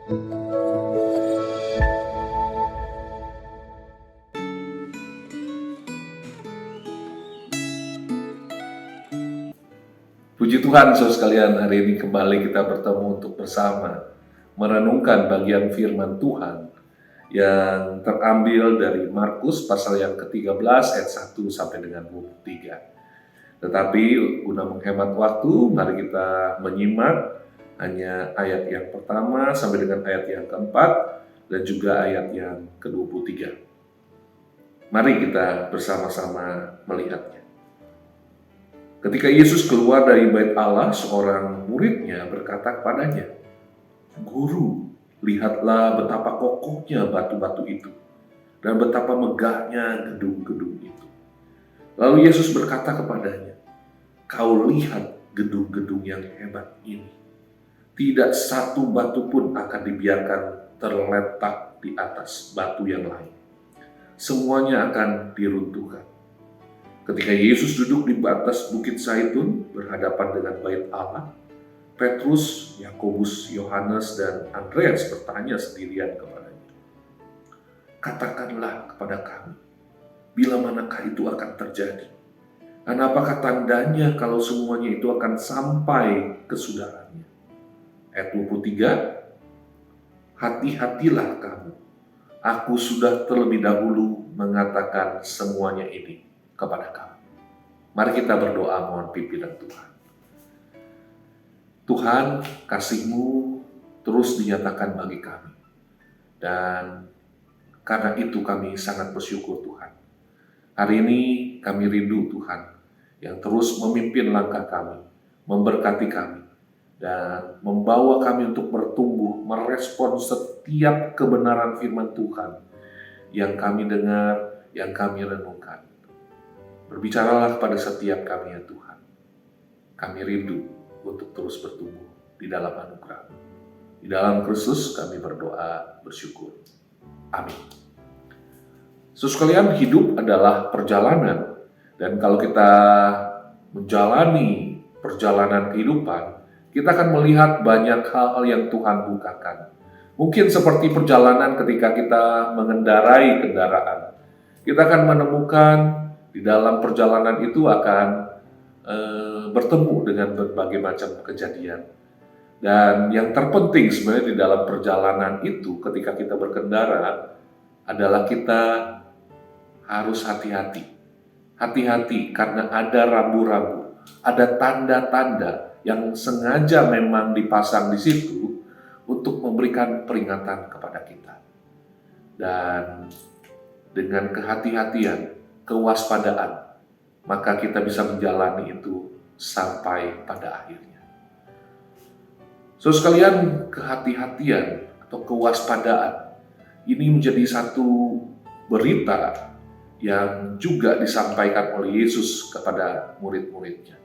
Puji Tuhan, saudara sekalian, hari ini kembali kita bertemu untuk bersama merenungkan bagian firman Tuhan yang terambil dari Markus pasal yang ke-13 ayat 1 sampai dengan 23. Tetapi guna menghemat waktu, mari kita menyimak hanya ayat yang pertama sampai dengan ayat yang keempat dan juga ayat yang ke-23. Mari kita bersama-sama melihatnya. Ketika Yesus keluar dari bait Allah, seorang muridnya berkata kepadanya, "Guru, lihatlah betapa kokohnya batu-batu itu, dan betapa megahnya gedung-gedung itu." Lalu Yesus berkata kepadanya, "Kau lihat gedung-gedung yang hebat ini. Tidak satu batu pun akan dibiarkan terletak di atas batu yang lain. Semuanya akan diruntuhkan." Ketika Yesus duduk di atas Bukit Zaitun berhadapan dengan bait Allah, Petrus, Yakobus, Yohanes, dan Andreas bertanya sendirian kepadanya, "Katakanlah kepada kami, bila manakah itu akan terjadi? Dan apakah tandanya kalau semuanya itu akan sampai kesudahannya?" Ayat 23, "Hati-hatilah kamu, aku sudah terlebih dahulu mengatakan semuanya ini kepada kamu." Mari kita berdoa mohon pimpinan Tuhan. Tuhan, kasih-Mu terus dinyatakan bagi kami. Dan karena itu kami sangat bersyukur Tuhan. Hari ini kami rindu Tuhan yang terus memimpin langkah kami, memberkati kami, dan membawa kami untuk bertumbuh, merespon setiap kebenaran firman Tuhan yang kami dengar, yang kami renungkan. Berbicaralah kepada setiap kami ya Tuhan. Kami rindu untuk terus bertumbuh di dalam anugerah-Mu. Di dalam Kristus kami berdoa bersyukur. Amin. Saudara sekalian, hidup adalah perjalanan. Dan kalau kita menjalani perjalanan kehidupan, kita akan melihat banyak hal-hal yang Tuhan bukakan. Mungkin seperti perjalanan ketika kita mengendarai kendaraan. Kita akan menemukan di dalam perjalanan itu akan bertemu dengan berbagai macam kejadian. Dan yang terpenting sebenarnya di dalam perjalanan itu ketika kita berkendara adalah kita harus hati-hati. Hati-hati karena ada rambu-rambu, ada tanda-tanda yang sengaja memang dipasang di situ untuk memberikan peringatan kepada kita. Dan dengan kehati-hatian, kewaspadaan, maka kita bisa menjalani itu sampai pada akhirnya. Saudara sekalian, kehati-hatian atau kewaspadaan ini menjadi satu berita yang juga disampaikan oleh Yesus kepada murid-muridnya.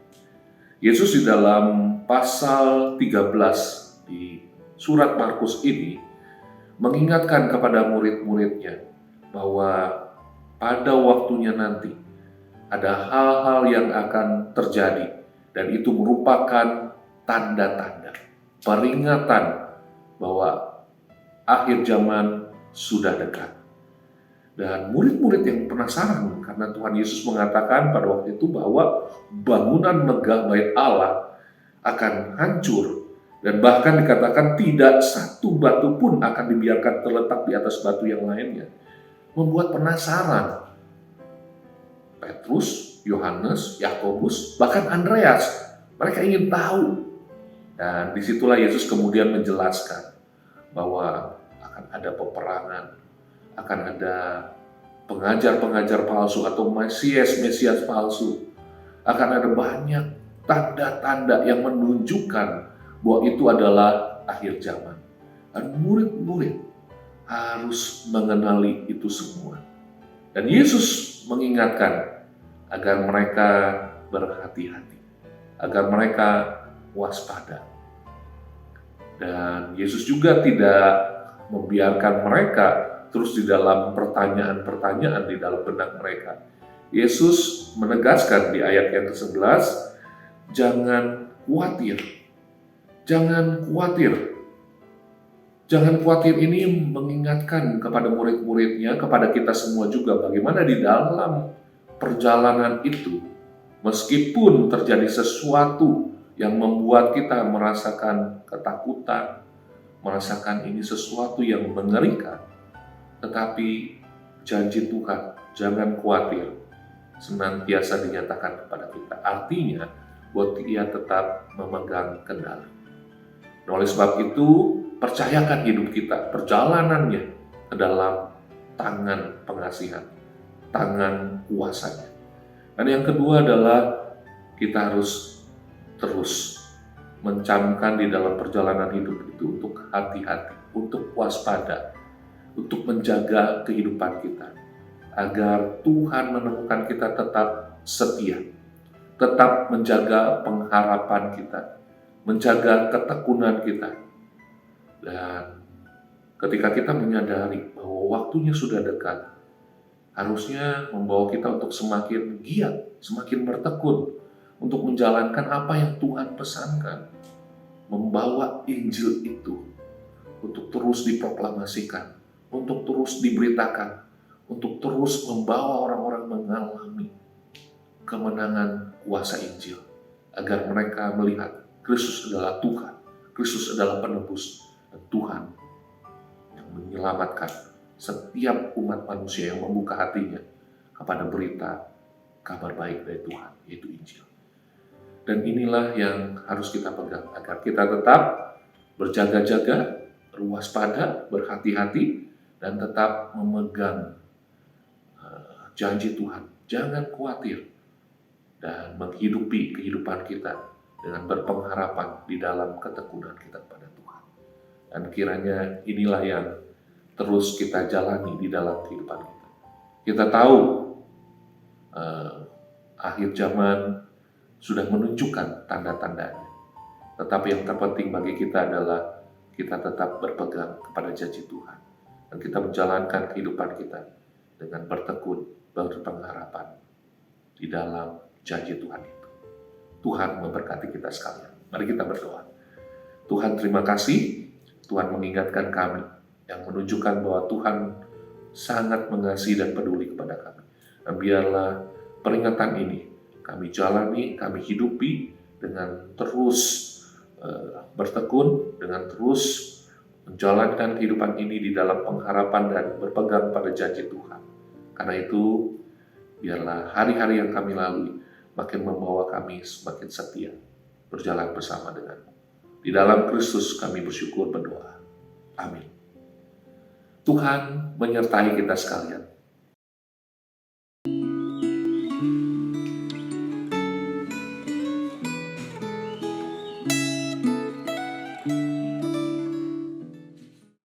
Yesus di dalam pasal 13 di surat Markus ini mengingatkan kepada murid-muridnya bahwa pada waktunya nanti ada hal-hal yang akan terjadi dan itu merupakan tanda-tanda, peringatan bahwa akhir zaman sudah dekat. Dan murid-murid yang penasaran karena Tuhan Yesus mengatakan pada waktu itu bahwa bangunan megah bait Allah akan hancur dan bahkan dikatakan tidak satu batu pun akan dibiarkan terletak di atas batu yang lainnya. Membuat penasaran Petrus, Yohanes, Yakobus, bahkan Andreas. Mereka ingin tahu. Dan disitulah Yesus kemudian menjelaskan bahwa akan ada peperangan, akan ada pengajar-pengajar palsu atau mesias palsu. Akan ada banyak tanda-tanda yang menunjukkan bahwa itu adalah akhir zaman. Dan murid-murid harus mengenali itu semua. Dan Yesus mengingatkan agar mereka berhati-hati, agar mereka waspada. Dan Yesus juga tidak membiarkan mereka terus di dalam pertanyaan-pertanyaan di dalam benak mereka. Yesus menegaskan di ayat yang ke-11, jangan khawatir. Jangan khawatir. Jangan khawatir ini mengingatkan kepada murid-muridnya, kepada kita semua juga, bagaimana di dalam perjalanan itu, meskipun terjadi sesuatu yang membuat kita merasakan ketakutan, merasakan ini sesuatu yang mengerikan, tetapi janji Tuhan, jangan khawatir, senantiasa dinyatakan kepada kita. Artinya, buat Dia tetap memegang kendali. Nah, oleh sebab itu, percayakan hidup kita, perjalanannya ke dalam tangan pengasihan, tangan kuasanya. Dan yang kedua adalah kita harus terus mencamkan di dalam perjalanan hidup itu untuk hati-hati, untuk waspada, untuk menjaga kehidupan kita, agar Tuhan menemukan kita tetap setia, tetap menjaga pengharapan kita, menjaga ketekunan kita. Dan ketika kita menyadari bahwa waktunya sudah dekat, harusnya membawa kita untuk semakin giat, semakin bertekun, untuk menjalankan apa yang Tuhan pesankan, membawa Injil itu, untuk terus diproklamasikan, untuk terus diberitakan, untuk terus membawa orang-orang mengalami kemenangan kuasa Injil, agar mereka melihat Kristus adalah Tuhan, Kristus adalah penebus, dan Tuhan yang menyelamatkan setiap umat manusia yang membuka hatinya kepada berita kabar baik dari Tuhan, yaitu Injil. Dan inilah yang harus kita pegang, agar kita tetap berjaga-jaga, berwaspada, berhati-hati, dan tetap memegang janji Tuhan. Jangan khawatir, dan menghidupi kehidupan kita dengan berpengharapan di dalam ketekunan kita kepada Tuhan. Dan kiranya inilah yang terus kita jalani di dalam kehidupan kita. Kita tahu akhir zaman sudah menunjukkan tanda-tandanya. Tetapi yang terpenting bagi kita adalah kita tetap berpegang kepada janji Tuhan. Dan kita menjalankan kehidupan kita dengan bertekun, berpengharapan di dalam janji Tuhan itu. Tuhan memberkati kita sekalian. Mari kita berdoa. Tuhan, terima kasih. Tuhan mengingatkan kami, yang menunjukkan bahwa Tuhan sangat mengasihi dan peduli kepada kami. Dan biarlah peringatan ini kami jalani, kami hidupi dengan terus bertekun, dengan terus menjalankan kehidupan ini di dalam pengharapan dan berpegang pada janji Tuhan. Karena itu, biarlah hari-hari yang kami lalui makin membawa kami semakin setia berjalan bersama dengan-Mu. Di dalam Kristus kami bersyukur berdoa. Amin. Tuhan menyertai kita sekalian.